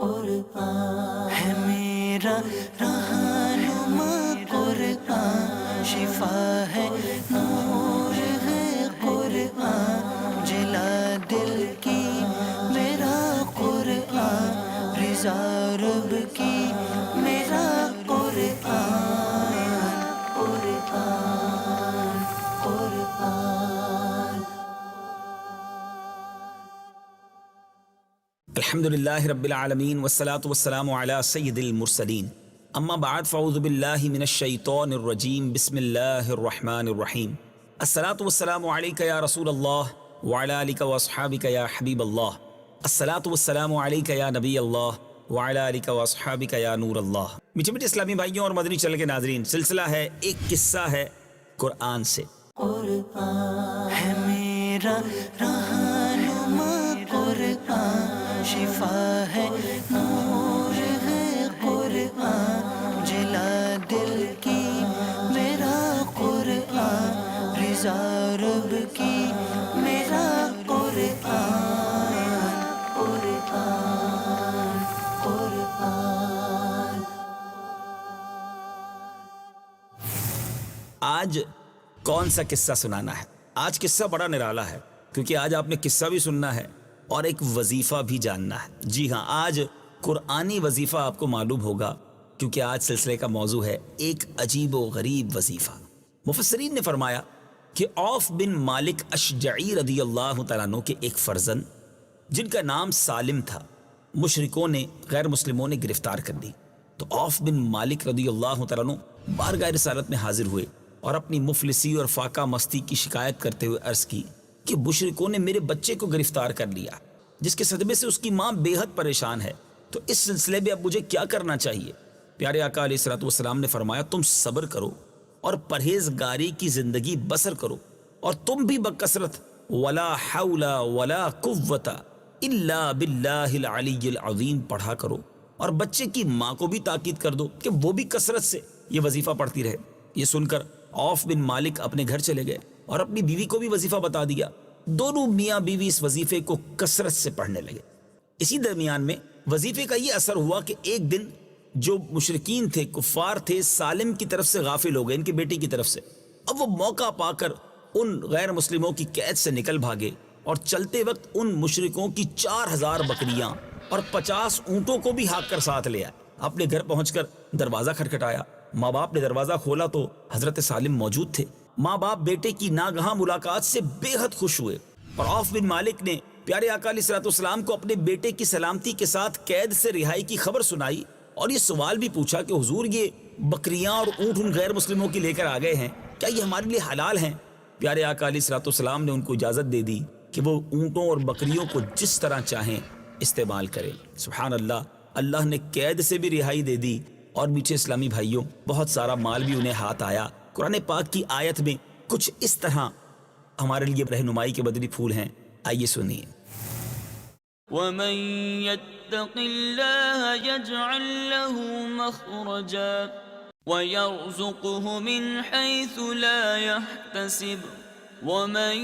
قرآن ہے میرا رہنما، قرآن شفا ہے، نور ہے قرآن، جلا دل کی میرا قرآن، رضا رب کی میرا قرآن، قرآن قرآن۔ الحمدللہ رب العالمین والصلاة والسلام علی سید المرسلین، اما بعد فاعوذ باللہ من الشیطان الرجیم، بسم اللہ الرحمن الرحیم۔ الصلاة والسلام علیک یا رسول اللہ وعلی آلک واصحابک یا حبیب اللہ، الصلاة والسلام علیک یا نبی اللہ وعلی آلک واصحابک یا نور اللہ۔ میٹھے میٹھے اسلامی بھائیوں اور مدنی چینل کے ناظرین، سلسلہ ہے ایک قصہ ہے قرآن سے۔ قرآن ہے میرا رہنما، قرآن شفا ہے، نور ہے قرآن، جلا دل کی میرا قرآن، رضا رب کی میرا قرآن، قرآن قرآن۔ آج کون سا قصہ سنانا ہے؟ آج قصہ بڑا نرالا ہے، کیونکہ آج آپ نے قصہ بھی سننا ہے اور ایک وظیفہ بھی جاننا ہے۔ جی ہاں، آج قرآنی وظیفہ آپ کو معلوم ہوگا، کیونکہ آج سلسلے کا موضوع ہے ایک عجیب و غریب وظیفہ۔ مفسرین نے فرمایا کہ عوف بن مالک اشجعی رضی اللہ تعالیٰ عنہ کے ایک فرزند جن کا نام سالم تھا، مشرکوں نے، غیر مسلموں نے گرفتار کر لی۔ تو عوف بن مالک رضی اللہ تعالیٰ عنہ بارگاہ رسالت میں حاضر ہوئے اور اپنی مفلسی اور فاقہ مستی کی شکایت کرتے ہوئے عرض کی کہ مشرکوں نے میرے بچے کو گرفتار کر لیا، جس کے صدمے سے اس کی ماں بے حد پریشان ہے، تو اس سلسلے میں اب مجھے کیا کرنا چاہیے؟ پیارے آقا علیہ الصلوۃ والسلام نے فرمایا، تم صبر کرو اور پرہیزگاری کی زندگی بسر کرو، اور تم بھی بکثرت ولا حول ولا قوت الا باللہ العلی العظیم پڑھا کرو، اور بچے کی ماں کو بھی تاکید کر دو کہ وہ بھی کثرت سے یہ وظیفہ پڑھتی رہے۔ یہ سن کر عوف بن مالک اپنے گھر چلے گئے اور اپنی بیوی کو بھی وظیفہ بتا دیا۔ دونوں میاں بیوی اس وظیفے کو کثرت سے پڑھنے لگے۔ اسی درمیان میں وظیفے کا یہ اثر ہوا کہ ایک دن جو مشرکین تھے، کفار تھے، سالم کی طرف سے غافل ہو گئے، ان کی بیٹی کی طرف سے۔ اب وہ موقع پا کر ان غیر مسلموں کی قید سے نکل بھاگے، اور چلتے وقت ان مشرکوں کی 4000 بکریاں اور 50 اونٹوں کو بھی ہاک کر ساتھ لے آئے۔ اپنے گھر پہنچ کر دروازہ کھٹکھٹایا۔ ماں باپ نے دروازہ کھولا تو حضرت سالم موجود تھے۔ ماں باپ بیٹے کی ناگہاں ملاقات سے بے حد خوش ہوئے، اور عوف بن مالک نے پیارے آقا علیہ الصلوۃ والسلام کو اپنے بیٹے کی سلامتی کے ساتھ قید سے رہائی کی خبر سنائی، اور یہ سوال بھی پوچھا کہ حضور، یہ بکریاں اور اونٹ ان غیر مسلموں کی لے کر آ گئے ہیں، کیا یہ ہمارے لیے حلال ہیں؟ پیارے آقا علیہ الصلوۃ والسلام نے ان کو اجازت دے دی کہ وہ اونٹوں اور بکریوں کو جس طرح چاہیں استعمال کریں۔ سبحان اللہ، اللہ نے قید سے بھی رہائی دے دی، اور میٹھے اسلامی بھائیوں، بہت سارا مال بھی انہیں ہاتھ آیا۔ قرآن پاک کی آیت میں کچھ اس طرح ہمارے لیے رہنمائی کے بدلی پھول ہیں، آئیے سنیے۔ وَمَن يَتَّقِ اللَّهَ يَجْعَل لَّهُ مَخْرَجًا وَيَرْزُقْهُ مِنْ حَيْثُ لَا يَحْتَسِبُ وَمَن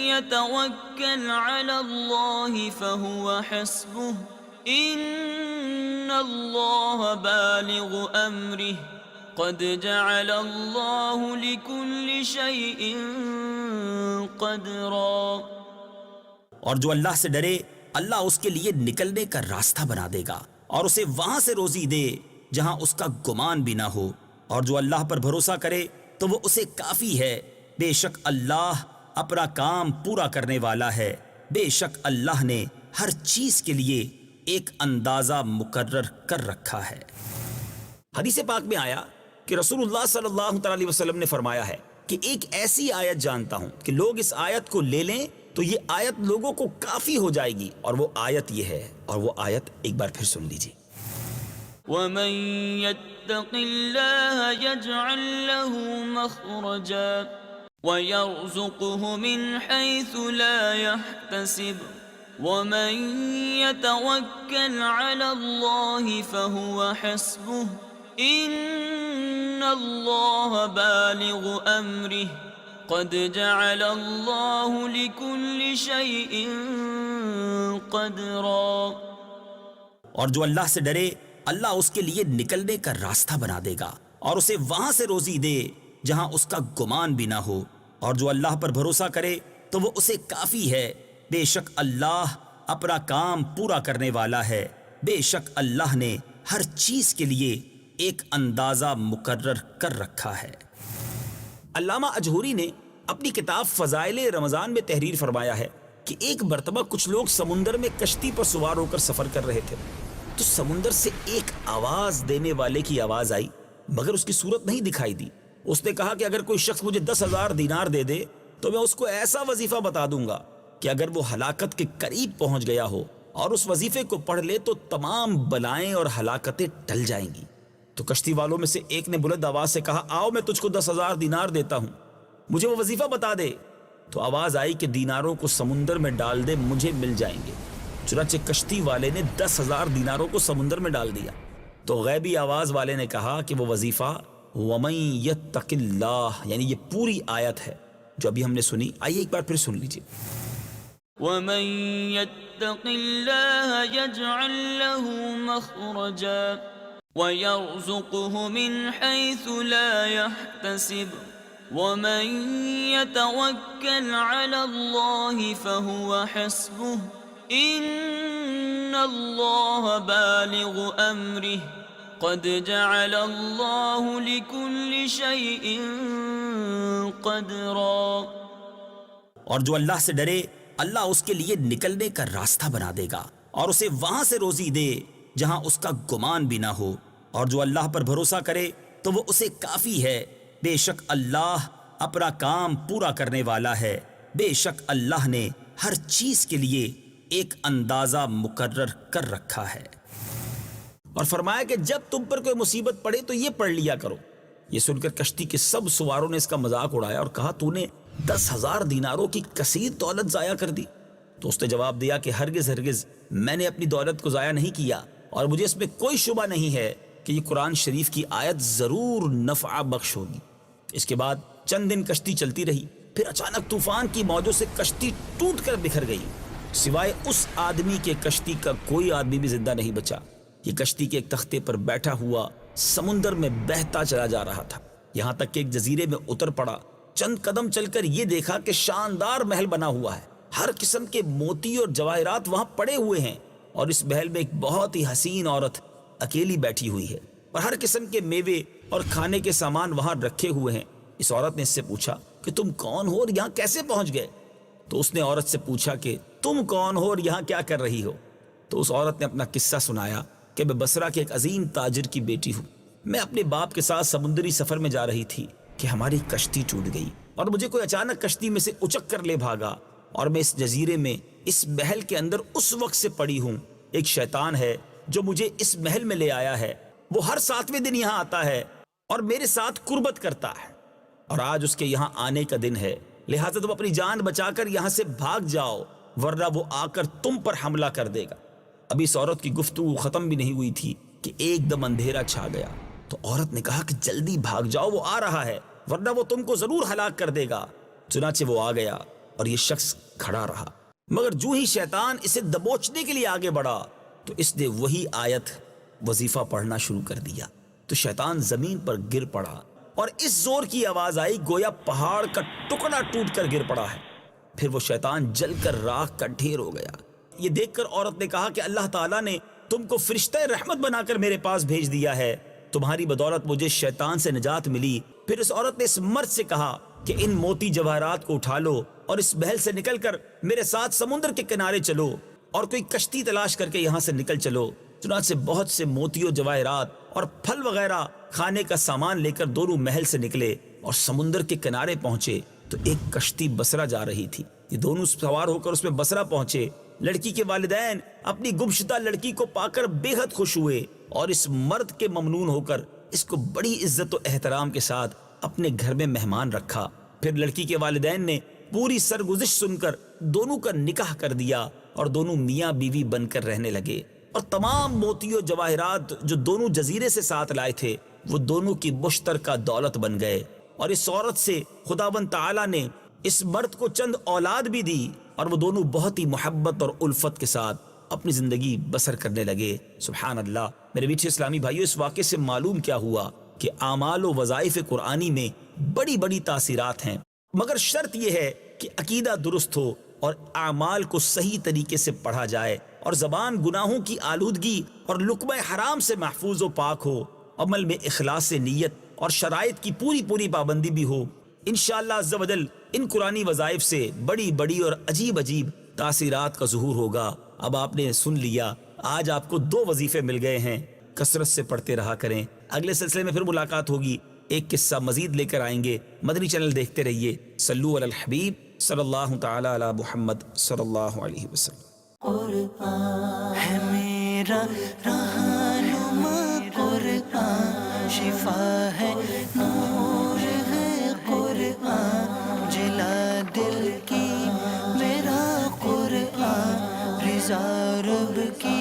يَتَوَكَّلْ عَلَى اللَّهِ فَهُوَ حَسْبُهُ إِنَّ اللَّهَ بَالِغُ أَمْرِهِ قَدْ جَعَلَ اللَّهُ لِكُلِّ شَيْءٍ قَدْرًا۔ اور جو اللہ سے ڈرے، اللہ اس کے لیے نکلنے کا راستہ بنا دے گا، اور اسے وہاں سے روزی دے جہاں اس کا گمان بھی نہ ہو، اور جو اللہ پر بھروسہ کرے تو وہ اسے کافی ہے۔ بے شک اللہ اپنا کام پورا کرنے والا ہے، بے شک اللہ نے ہر چیز کے لیے ایک اندازہ مقرر کر رکھا ہے۔ حدیث پاک میں آیا کہ رسول اللہ صلی اللہ تعالی علیہ وسلم نے فرمایا ہے کہ ایک ایسی آیت جانتا ہوں کہ لوگ اس آیت کو لے لیں تو یہ آیت لوگوں کو کافی ہو جائے گی، اور وہ آیت یہ ہے، اور وہ آیت ایک بار پھر سن لیجیے۔ وَمَن يَتَّقِ اللَّهَ يَجْعَل لَّهُ مَخْرَجًا وَيَرْزُقْهُ مِنْ حَيْثُ لَا يَحْتَسِبُ وَمَن يَتَوَكَّلْ عَلَى اللَّهِ فَهُوَ حَسْبُهُ إِنَّ اللَّهَ بَالِغُ أَمْرِهِ قَدْ جَعَلَ اللَّهُ لِكُلِّ شَيْءٍ قَدْرًا۔ اور جو اللہ سے ڈرے اللہ اس کے لیے نکلنے کا راستہ بنا دے گا اور اسے وہاں سے روزی دے جہاں اس کا گمان بھی نہ ہو، اور جو اللہ پر بھروسہ کرے تو وہ اسے کافی ہے، بے شک اللہ اپنا کام پورا کرنے والا ہے، بے شک اللہ نے ہر چیز کے لیے ایک اندازہ مقرر کر رکھا ہے۔ علامہ اجہوری نے اپنی کتاب فضائل رمضان میں تحریر فرمایا ہے کہ ایک مرتبہ کچھ لوگ سمندر میں کشتی پر سوار ہو کر سفر کر رہے تھے، تو سمندر سے ایک آواز دینے والے کی آواز آئی مگر اس کی صورت نہیں دکھائی دی۔ اس نے کہا کہ اگر کوئی شخص مجھے 10,000 دینار دے دے تو میں اس کو ایسا وظیفہ بتا دوں گا کہ اگر وہ ہلاکت کے قریب پہنچ گیا ہو اور اس وظیفے کو پڑھ لے تو تمام بلائیں اور ہلاکتیں ٹل جائیں گی۔ تو کشتی والوں میں سے ایک نے بلند آواز سے کہا، آؤ میں تجھ کو 10,000 دینار دیتا ہوں، مجھے وہ وظیفہ بتا دے۔ تو آواز آئی کہ دیناروں کو سمندر میں ڈال دے، مجھے مل جائیں گے۔ چنانچہ کشتی والے نے 10,000 دیناروں کو سمندر میں ڈال دیا۔ تو غیبی آواز والے نے کہا کہ وہ وظیفہ وَمَن يَتَّقِ اللَّهَ، یعنی یہ پوری آیت ہے جو ابھی ہم نے سنی۔ آئیے ایک بار پھر سن لیجیے۔ ومن يتق الله يجعل له مخرجا ويرزقه من حيث لا يحتسب ومن يتوكل على الله فهو حسبه ان الله بالغ امره قد جعل الله لكل شيء قدرا۔ اور جو اللہ سے ڈرے اللہ اس کے لیے نکلنے کا راستہ بنا دے گا اور اسے وہاں سے روزی دے جہاں اس کا گمان بھی نہ ہو، اور جو اللہ پر بھروسہ کرے تو وہ اسے کافی ہے، بے شک اللہ اپنا کام پورا کرنے والا ہے، بے شک اللہ نے ہر چیز کے لیے ایک اندازہ مقرر کر رکھا ہے۔ اور فرمایا کہ جب تم پر کوئی مصیبت پڑے تو یہ پڑھ لیا کرو۔ یہ سن کر کشتی کے سب سواروں نے اس کا مذاق اڑایا اور کہا، تو نے 10,000 دیناروں کی کثیر دولت ضائع کر دی۔ تو اس نے جواب دیا کہ ہرگز ہرگز میں نے اپنی دولت کو ضائع نہیں کیا، اور مجھے اس میں کوئی شبہ نہیں ہے کہ یہ قرآن شریف کی آیت ضرور نفع بخش ہوگی۔ اس کے بعد چند دن کشتی چلتی رہی، پھر اچانک طوفان کی موجوں سے کشتی ٹوٹ کر بکھر گئی، سوائے اس آدمی کے کشتی کا کوئی آدمی بھی زندہ نہیں بچا۔ یہ کشتی کے ایک تختے پر بیٹھا ہوا سمندر میں بہتا چلا جا رہا تھا، یہاں تک کہ ایک جزیرے میں اتر پڑا۔ چند قدم چل کر یہ دیکھا کہ شاندار محل بنا ہوا ہے، ہر قسم کے موتی اور جواہرات وہاں پڑے ہوئے ہیں، اور اس محل میں ایک بہت ہی حسین عورت اکیلی بیٹھی ہوئی ہے، اور ہر قسم کے میوے اور کھانے کے سامان وہاں رکھے ہوئے ہیں۔ اس عورت نے اس سے پوچھا کہ تم کون ہو اور یہاں کیسے پہنچ گئے؟ تو اس نے عورت سے پوچھا کہ تم کون ہو اور یہاں کیا کر رہی ہو؟ تو اس عورت نے اپنا قصہ سنایا کہ میں بصرہ کے ایک عظیم تاجر کی بیٹی ہوں، میں اپنے باپ کے ساتھ سمندری سفر میں جا رہی تھی کہ ہماری کشتی ٹوٹ گئی اور مجھے کوئی اچانک کشتی میں سے اچک کر لے بھاگا، اور میں اس جزیرے میں اس محل کے اندر اس وقت سے پڑی ہوں۔ ایک شیطان ہے جو مجھے اس محل میں لے آیا ہے، وہ ہر 7ویں دن یہاں آتا ہے اور میرے ساتھ قربت کرتا ہے، اور آج اس کے یہاں آنے کا دن ہے، لہٰذا تم اپنی جان بچا کر یہاں سے بھاگ جاؤ ورنہ وہ آ کر تم پر حملہ کر دے گا۔ ابھی اس عورت کی گفتگو ختم بھی نہیں ہوئی تھی کہ ایک دم اندھیرا چھا گیا۔ تو عورت نے کہا کہ جلدی بھاگ جاؤ، وہ آ رہا ہے ورنہ وہ تم کو ضرور ہلاک کر دے گا۔ چنانچہ وہ آ گیا اور یہ شخص کھڑا رہا، مگر جو ہی شیطان اسے دبوچنے کے لیے آگے بڑھا تو اس نے وہی آیت وظیفہ پڑھنا شروع کر دیا، تو شیطان زمین پر گر پڑا اور اس زور کی آواز آئی گویا پہاڑ کا ٹکڑا ٹوٹ کر گر پڑا ہے۔ پھر وہ شیطان جل کر راکھ کا ڈھیر ہو گیا۔ یہ دیکھ کر عورت نے کہا کہ اللہ تعالیٰ نے تم کو فرشتہ رحمت بنا کر میرے پاس بھیج دیا ہے، تمہاری بدولت مجھے شیطان سے نجات ملی۔ پھر اس عورت نے اس مرد سے کہا کہ ان موتی جواہرات کو اٹھا لو اور اس محل سے نکل کر میرے ساتھ سمندر کے کنارے چلو اور کوئی کشتی تلاش کر کے یہاں سے نکل چلو۔ چنانچہ بہت سے موتی و جواہرات اور پھل وغیرہ کھانے کا سامان لے کر دونوں محل سے نکلے اور سمندر کے کنارے پہنچے تو ایک کشتی بصرہ جا رہی تھی۔ یہ دونوں سوار ہو کر اس میں بصرہ پہنچے۔ لڑکی کے والدین اپنی گمشدہ لڑکی کو پا کر بے حد خوش ہوئے اور اس مرد کے ممنون ہو کر اس کو بڑی عزت و احترام کے ساتھ اپنے گھر میں مہمان رکھا۔ پھر لڑکی کے والدین نے پوری سرگزش سن کر دونوں کا نکاح کر دیا اور دونوں میاں بیوی بن کر رہنے لگے، اور تمام موتی و جواہرات جو دونوں جزیرے سے ساتھ لائے تھے وہ دونوں کی مشترکہ دولت بن گئے۔ اور اس عورت سے خداوند تعالیٰ نے اس مرد کو چند اولاد بھی دی، اور وہ دونوں بہت ہی محبت اور الفت کے ساتھ اپنی زندگی بسر کرنے لگے۔ سبحان اللہ۔ میرے میٹھے اسلامی بھائیوں، اس واقعے سے معلوم کیا ہوا کہ اعمال و وظائف قرآنی میں بڑی بڑی تاثیرات ہیں، مگر شرط یہ ہے کہ عقیدہ درست ہو اور اعمال کو صحیح طریقے سے پڑھا جائے اور زبان گناہوں کی آلودگی اور لقمہ حرام سے محفوظ و پاک ہو، عمل میں اخلاص نیت اور شرائط کی پوری پابندی بھی ہو۔ انشاءاللہ عز و جل ان قرآنی وظائف سے بڑی بڑی اور عجیب تاثیرات کا ظہور ہوگا۔ اب آپ نے سن لیا، آج آپ کو 2 وظیفے مل گئے ہیں، کثرت سے پڑھتے رہا کریں۔ اگلے سلسلے میں پھر ملاقات ہوگی، ایک قصہ مزید لے کر آئیں گے۔ مدنی چینل دیکھتے رہیے۔ صلو علی الحبیب صلی اللہ تعالی علی محمد صلی اللہ علیہ وسلم۔ قرآن ہے میرا رہنما، قرآن شفا ہے، نور ہے قرآن، جلا دل کی میرا قرآن، رضا رب کی